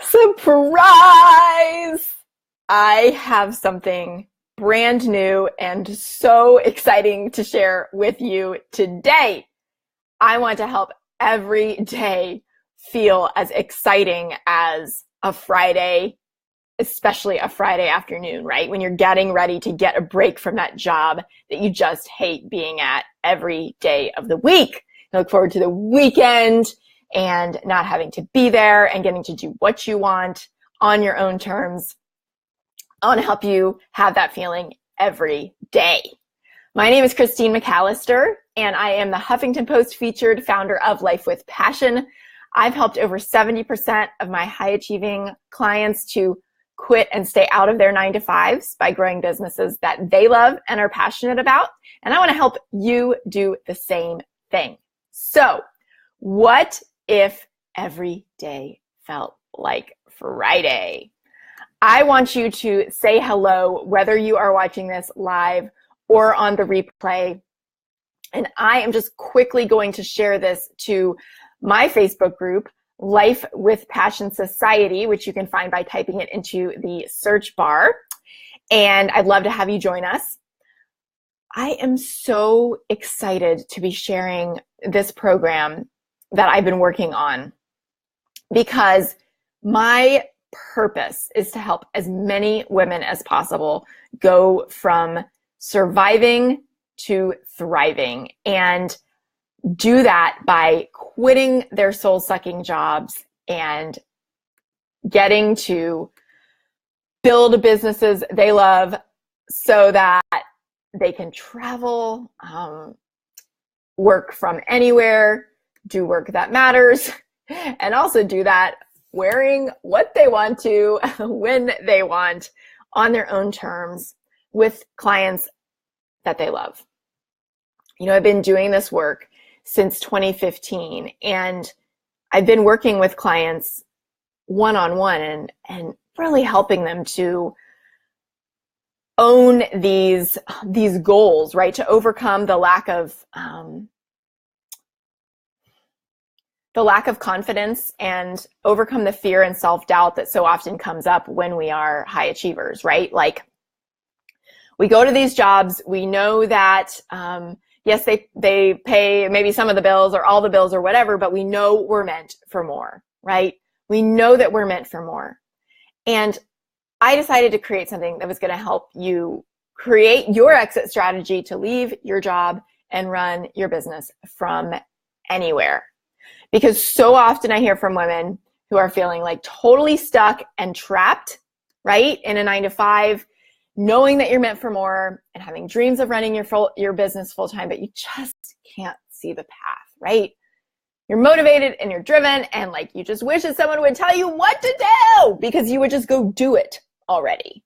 Surprise! I have something brand new and so exciting to share with you today. I want to help every day feel as exciting as a Friday, especially a Friday afternoon, right? When you're getting ready to get a break from that job that you just hate being at every day of the week. You look forward to the weekend and not having to be there and getting to do what you want on your own terms. I want to help you have that feeling every day. My name is Christine McAllister, and I am the Huffington Post featured founder of Life with Passion. I've helped over 70% of my high-achieving clients to quit and stay out of their 9-to-5s by growing businesses that they love and are passionate about. And I want to help you do the same thing. So, what if every day felt like Friday? I want you to say hello, whether you are watching this live or on the replay. And I am just quickly going to share this to my Facebook group, Life with Passion Society, which you can find by typing it into the search bar. And I'd love to have you join us. I am so excited to be sharing this program that I've been working on because my purpose is to help as many women as possible go from surviving to thriving, and do that by quitting their soul-sucking jobs and getting to build businesses they love so that they can travel, work from anywhere, do work that matters, and also do that wearing what they want to, when they want, on their own terms, with clients that they love. You know, I've been doing this work since 2015, and I've been working with clients one-on-one and really helping them to own these goals, right? To overcome the lack of confidence and overcome the fear and self-doubt that so often comes up when we are high achievers, right? Like, we go to these jobs, we know that, yes, they pay maybe some of the bills or all the bills or whatever, but we know we're meant for more, right? We know that we're meant for more. And I decided to create something that was going to help you create your exit strategy to leave your job and run your business from anywhere. Because so often I hear from women who are feeling like totally stuck and trapped, right, in a 9-to-5, knowing that you're meant for more and having dreams of running your business full time, but you just can't see the path, right? You're motivated and you're driven, and like you just wish that someone would tell you what to do because you would just go do it already.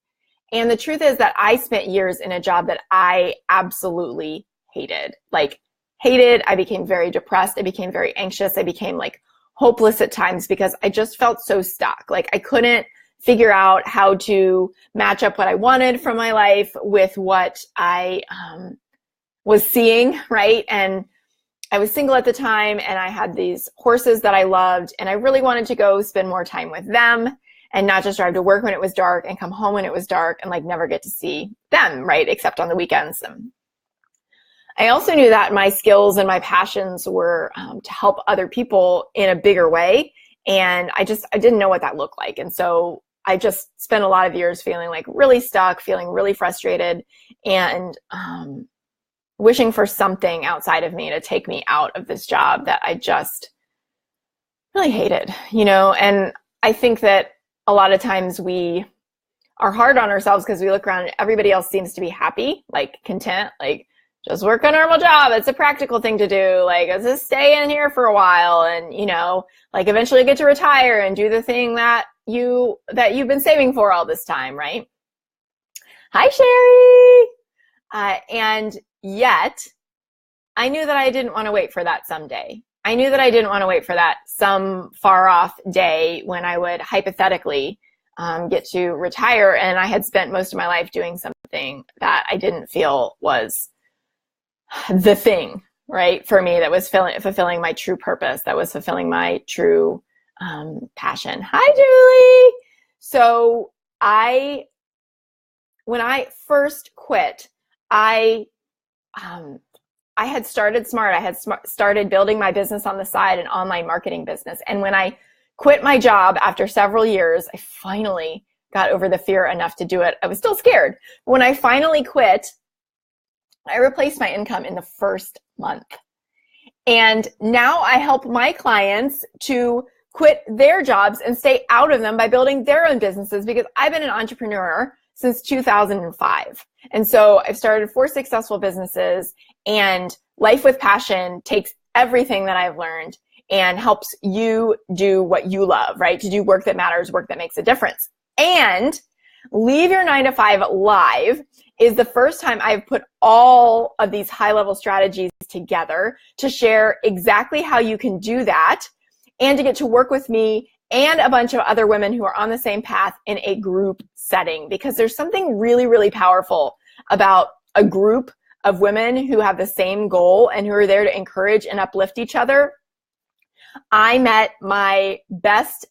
And the truth is that I spent years in a job that I absolutely hated. I became very depressed. I became very anxious. I became like hopeless at times because I just felt so stuck. Like I couldn't figure out how to match up what I wanted from my life with what I was seeing, right? And I was single at the time, and I had these horses that I loved, and I really wanted to go spend more time with them and not just drive to work when it was dark and come home when it was dark and like never get to see them, right? Except on the weekends. I also knew that my skills and my passions were to help other people in a bigger way. And I didn't know what that looked like. And so I just spent a lot of years feeling like really stuck, feeling really frustrated, and wishing for something outside of me to take me out of this job that I just really hated, you know? And I think that a lot of times we are hard on ourselves because we look around and everybody else seems to be happy, like content, like just work a normal job. It's a practical thing to do. Like, let's just stay in here for a while and, you know, like eventually get to retire and do the thing that you've been saving for all this time, right? Hi, Sherry. And yet I knew that I didn't want to wait for that someday. I knew that I didn't want to wait for that some far off day when I would hypothetically get to retire. And I had spent most of my life doing something that I didn't feel was the thing, right, for me, that was fulfilling my true purpose, that was fulfilling my true passion. Hi, Julie. So when I first quit, I had started smart. I had started building my business on the side, an online marketing business. And when I quit my job after several years, I finally got over the fear enough to do it. I was still scared. When I finally quit, I replaced my income in the first month. And now I help my clients to quit their jobs and stay out of them by building their own businesses, because I've been an entrepreneur since 2005. And so I've started 4 successful businesses, and Life with Passion takes everything that I've learned and helps you do what you love, right? To do work that matters, work that makes a difference. And Leave Your 9-to-5 Live is the first time I've put all of these high-level strategies together to share exactly how you can do that, and to get to work with me and a bunch of other women who are on the same path in a group setting, because there's something really, really powerful about a group of women who have the same goal and who are there to encourage and uplift each other. I met my best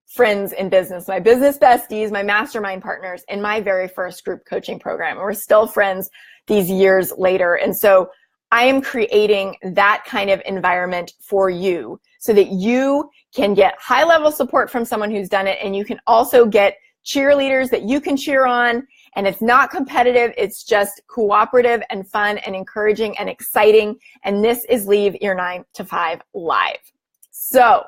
friends in business, my business besties, my mastermind partners in my very first group coaching program. And we're still friends these years later. And so I am creating that kind of environment for you so that you can get high-level support from someone who's done it, and you can also get cheerleaders that you can cheer on. And it's not competitive, it's just cooperative and fun and encouraging and exciting. And this is Leave Your 9-to-5 Live. So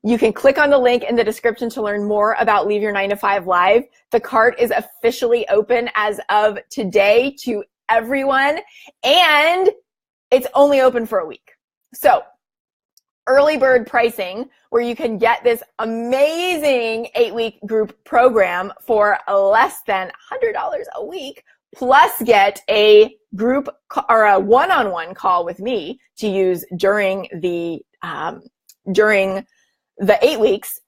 you can click on the link in the description to learn more about Leave Your 9-to-5 Live. The cart is officially open as of today to everyone, and it's only open for a week. So early bird pricing, where you can get this amazing 8-week group program for less than $100 a week, plus get a group or a one-on-one call with me to use during the 8 weeks,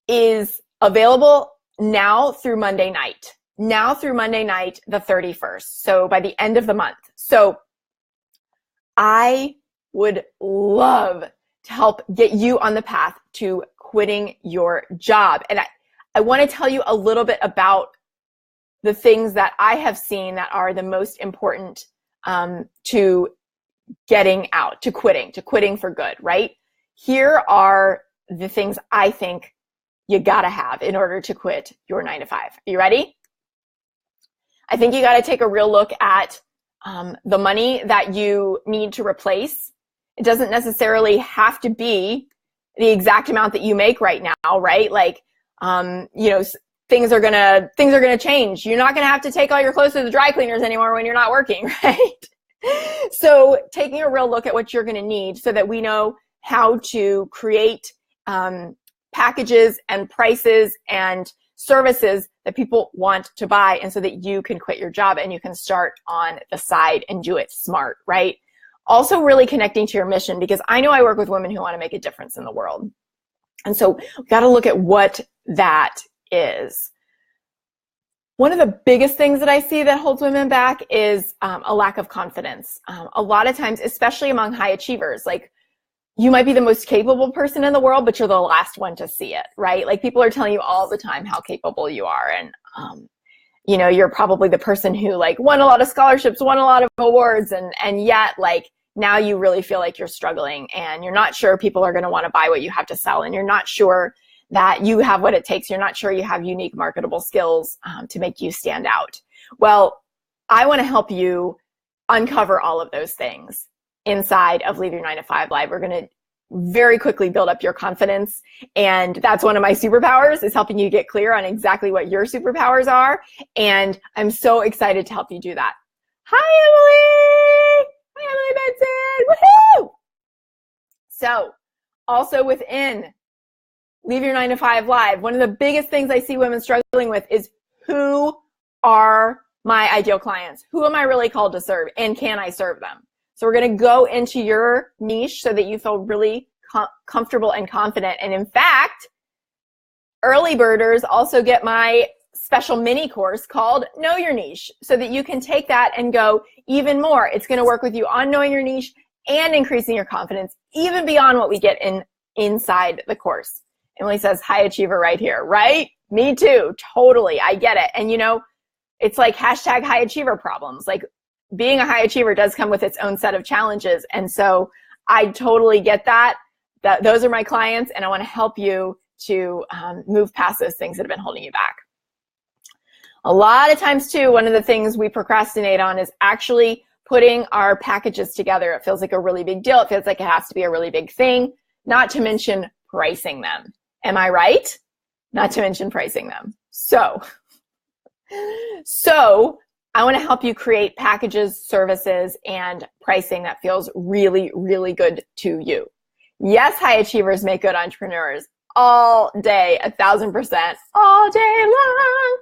is available now through Monday night. Now through Monday night, the 31st. So by the end of the month. So I would love to help get you on the path to quitting your job. And I want to tell you a little bit about the things that I have seen that are the most important to getting out, to quitting for good, right? Here are the things I think you gotta have in order to quit your 9-to-5. Are you ready? I think you gotta take a real look at the money that you need to replace. It doesn't necessarily have to be the exact amount that you make right now, right? Like, things are gonna change. You're not gonna have to take all your clothes to the dry cleaners anymore when you're not working, right? So taking a real look at what you're gonna need so that we know how to create packages and prices and services that people want to buy, and so that you can quit your job and you can start on the side and do it smart, right? Also really connecting to your mission, because I know I work with women who want to make a difference in the world. And so we've got to look at what that is. One of the biggest things that I see that holds women back is a lack of confidence. A lot of times, especially among high achievers, like, you might be the most capable person in the world, but you're the last one to see it, right? Like, people are telling you all the time how capable you are. And, you're probably the person who like won a lot of scholarships, won a lot of awards. And yet, like, now you really feel like you're struggling, and you're not sure people are going to want to buy what you have to sell. And you're not sure that you have what it takes. You're not sure you have unique marketable skills to make you stand out. Well, I want to help you uncover all of those things inside of Leave Your 9-to-5 Live. We're going to very quickly build up your confidence. And that's one of my superpowers, is helping you get clear on exactly what your superpowers are. And I'm so excited to help you do that. Hi, Emily. Hi, Emily Benson. Woohoo! So also within Leave Your 9-to-5 Live, one of the biggest things I see women struggling with is, who are my ideal clients? Who am I really called to serve? And can I serve them? So we're going to go into your niche so that you feel really comfortable and confident. And in fact, early birders also get my special mini course called Know Your Niche, so that you can take that and go even more. It's going to work with you on knowing your niche and increasing your confidence even beyond what we get inside the course. Emily says, high achiever right here, right? Me too, totally, I get it. And it's like hashtag high achiever problems. Like being a high achiever does come with its own set of challenges. And so I totally get that. Those are my clients, and I want to help you to move past those things that have been holding you back. A lot of times too, one of the things we procrastinate on is actually putting our packages together. It feels like a really big deal. It feels like it has to be a really big thing, not to mention pricing them. Am I right? Not to mention pricing them. So I want to help you create packages, services, and pricing that feels really, really good to you. Yes, high achievers make good entrepreneurs all day, 1,000%, all day long.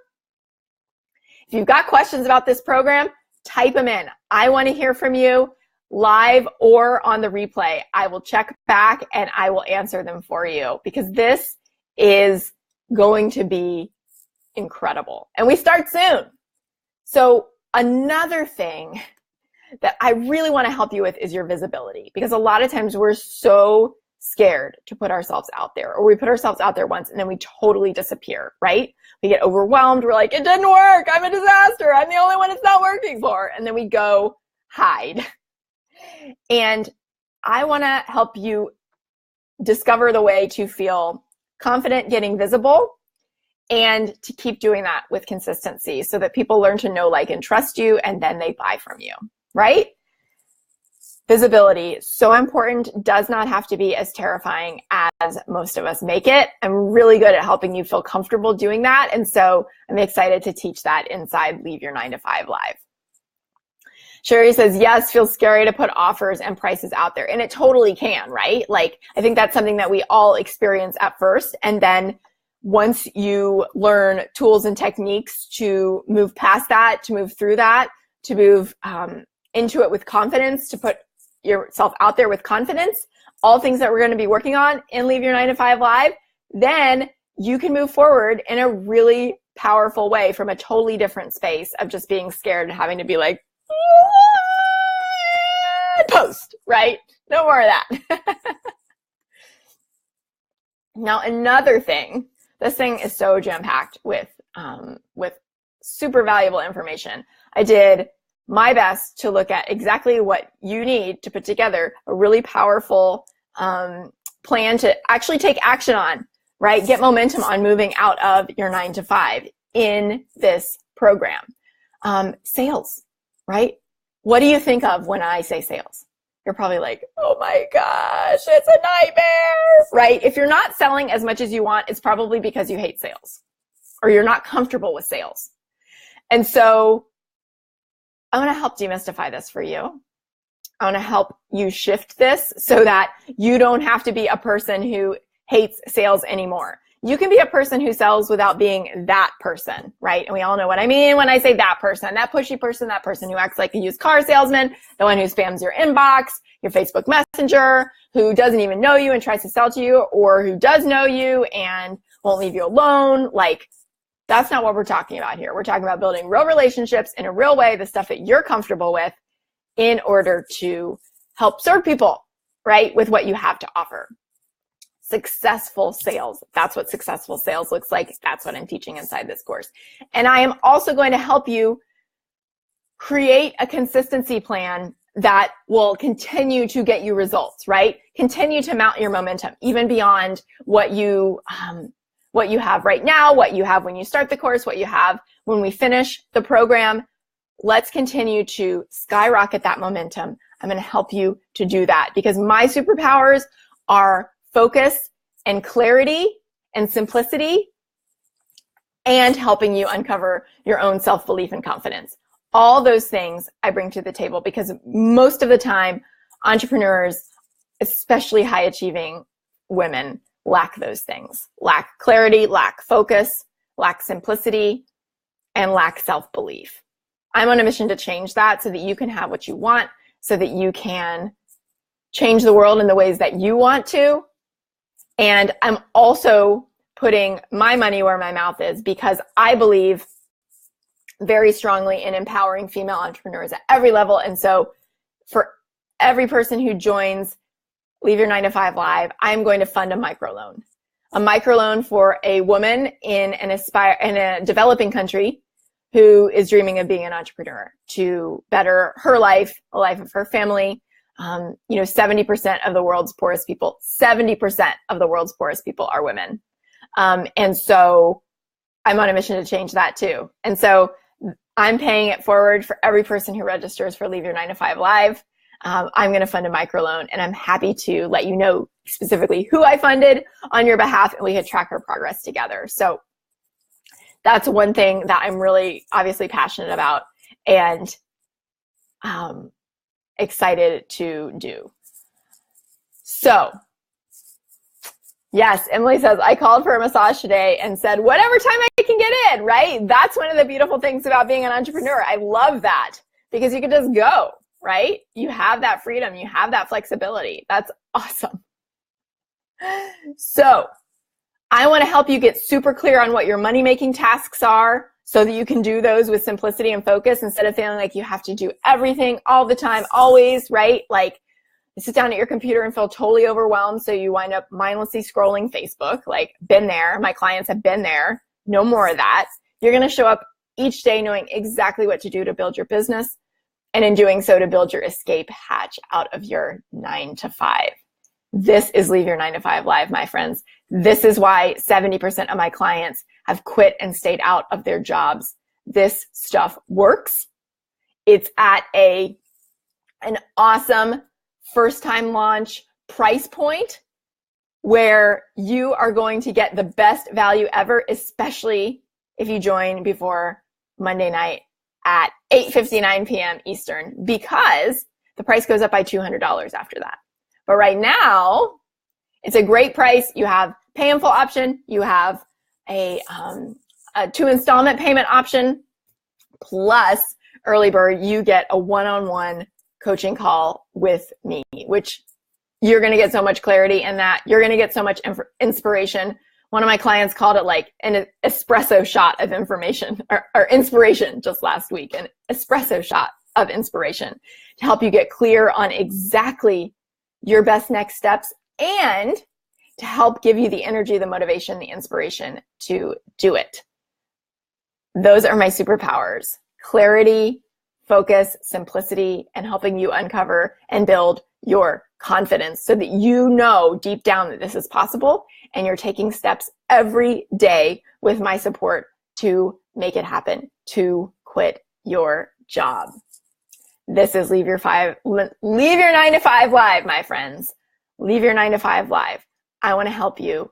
If you've got questions about this program, type them in. I want to hear from you live or on the replay. I will check back and I will answer them for you, because this is going to be incredible. And we start soon. So another thing that I really want to help you with is your visibility, because a lot of times we're so scared to put ourselves out there, or we put ourselves out there once and then we totally disappear, right? We get overwhelmed. We're like, it didn't work. I'm a disaster. I'm the only one it's not working for. And then we go hide. And I want to help you discover the way to feel confident getting visible and to keep doing that with consistency so that people learn to know, like, and trust you, and then they buy from you, right? Visibility, so important, does not have to be as terrifying as most of us make it. I'm really good at helping you feel comfortable doing that. And so I'm excited to teach that inside Leave Your 9 to 5 Live. Sherry says, yes, feels scary to put offers and prices out there. And it totally can, right? Like, I think that's something that we all experience at first. And then once you learn tools and techniques to move past that, to move through that, to move into it with confidence, to put yourself out there with confidence, all things that we're going to be working on in Leave Your 9 to 5 Live, then you can move forward in a really powerful way from a totally different space of just being scared and having to be like, post, right? No more of that. Now, another thing, this thing is so jam-packed with super valuable information. I did my best to look at exactly what you need to put together a really powerful plan to actually take action on, right? Get momentum on moving out of your 9 to 5 in this program. Sales, right? What do you think of when I say sales? You're probably like, oh my gosh, it's a nightmare, right? If you're not selling as much as you want, it's probably because you hate sales or you're not comfortable with sales. And so I want to help demystify this for you. I want to help you shift this so that you don't have to be a person who hates sales anymore. You can be a person who sells without being that person, right? And we all know what I mean when I say that person, that pushy person, that person who acts like a used car salesman, the one who spams your inbox, your Facebook Messenger, who doesn't even know you and tries to sell to you, or who does know you and won't leave you alone. Like, that's not what we're talking about here. We're talking about building real relationships in a real way, the stuff that you're comfortable with, in order to help serve people, right, with what you have to offer. Successful sales. That's what successful sales looks like. That's what I'm teaching inside this course. And I am also going to help you create a consistency plan that will continue to get you results, right? Continue to mount your momentum, even beyond what you have right now, what you have when you start the course, what you have when we finish the program. Let's continue to skyrocket that momentum. I'm going to help you to do that, because my superpowers are focus and clarity and simplicity, and helping you uncover your own self-belief and confidence. All those things I bring to the table because most of the time, entrepreneurs, especially high-achieving women, lack those things. Lack clarity, lack focus, lack simplicity, and lack self-belief. I'm on a mission to change that so that you can have what you want, so that you can change the world in the ways that you want to. And I'm also putting my money where my mouth is, because I believe very strongly in empowering female entrepreneurs at every level. And so for every person who joins Leave Your 9 to 5 Live, I'm going to fund a microloan. a microloan for a woman in a developing country who is dreaming of being an entrepreneur to better her life, the life of her family. 70% of the world's poorest people, 70% of the world's poorest people are women. And so I'm on a mission to change that too. And so I'm paying it forward for every person who registers for Leave Your 9 to 5 Live. I'm going to fund a microloan, and I'm happy to let you know specifically who I funded on your behalf, and we can track our progress together. So that's one thing that I'm really obviously passionate about and excited to do. So yes, Emily says, I called for a massage today and said, whatever time I can get in, right? That's one of the beautiful things about being an entrepreneur. I love that because you can just go, right? You have that freedom. You have that flexibility. That's awesome. So I want to help you get super clear on what your money-making tasks are so that you can do those with simplicity and focus instead of feeling like you have to do everything all the time, always, right? Like you sit down at your computer and feel totally overwhelmed, so you wind up mindlessly scrolling Facebook. Like, been there. My clients have been there. No more of that. You're going to show up each day knowing exactly what to do to build your business, and in doing so, to build your escape hatch out of your 9 to 5. This is Leave Your 9 to 5 Live, my friends. This is why 70% of my clients have quit and stayed out of their jobs. This stuff works. It's at an awesome first-time launch price point where you are going to get the best value ever, especially if you join before Monday night at 8:59 p.m. Eastern, because the price goes up by $200 after that. But right now, it's a great price. You have pay in full option. You have a 2 installment payment option, plus early bird. You get a one-on-one coaching call with me, which you're going to get so much clarity in that. You're going to get so much inspiration. One of my clients called it like an espresso shot of information or inspiration just last week, an espresso shot of inspiration to help you get clear on exactly your best next steps and to help give you the energy, the motivation, the inspiration to do it. Those are my superpowers: clarity, focus, simplicity, and helping you uncover and build your confidence so that you know deep down that this is possible and you're taking steps every day with my support to make it happen, to quit your job. This is Leave Your 9 to 5 Live, my friends. Leave Your 9 to 5 Live. I want to help you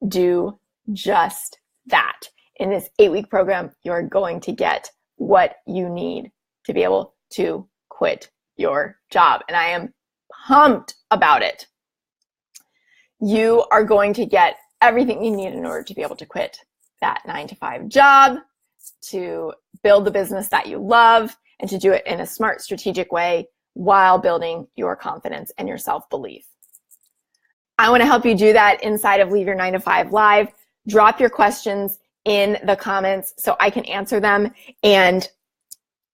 do just that. In this 8-week program, you're going to get what you need to be able to quit your job. And I am pumped about it. You are going to get everything you need in order to be able to quit that 9 to 5 job, to build the business that you love, and to do it in a smart, strategic way while building your confidence and your self-belief. I want to help you do that inside of Leave Your 9 to 5 Live. Drop your questions in the comments so I can answer them. And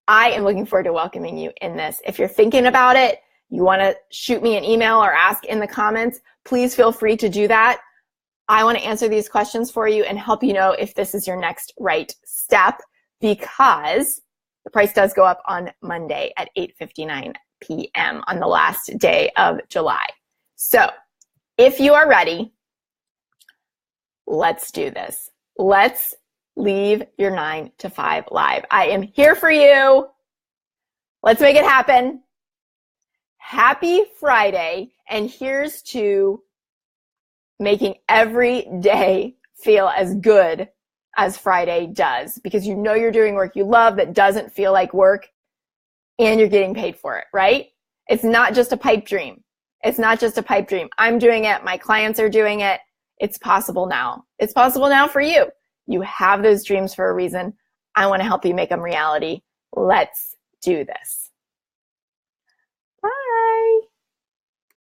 I am looking forward to welcoming you in this. If you're thinking about it, you want to shoot me an email or ask in the comments, please feel free to do that. I want to answer these questions for you and help you know if this is your next right step, because the price does go up on Monday at 8:59 p.m. on the last day of July. So if you are ready, let's do this. Let's leave your 9 to 5 live. I am here for you. Let's make it happen. Happy Friday, and here's to making every day feel as good as Friday does, because you know you're doing work you love that doesn't feel like work, and you're getting paid for it, right? It's not just a pipe dream. It's not just a pipe dream. I'm doing it. My clients are doing it. It's possible now. It's possible now for you. You have those dreams for a reason. I want to help you make them reality. Let's do this.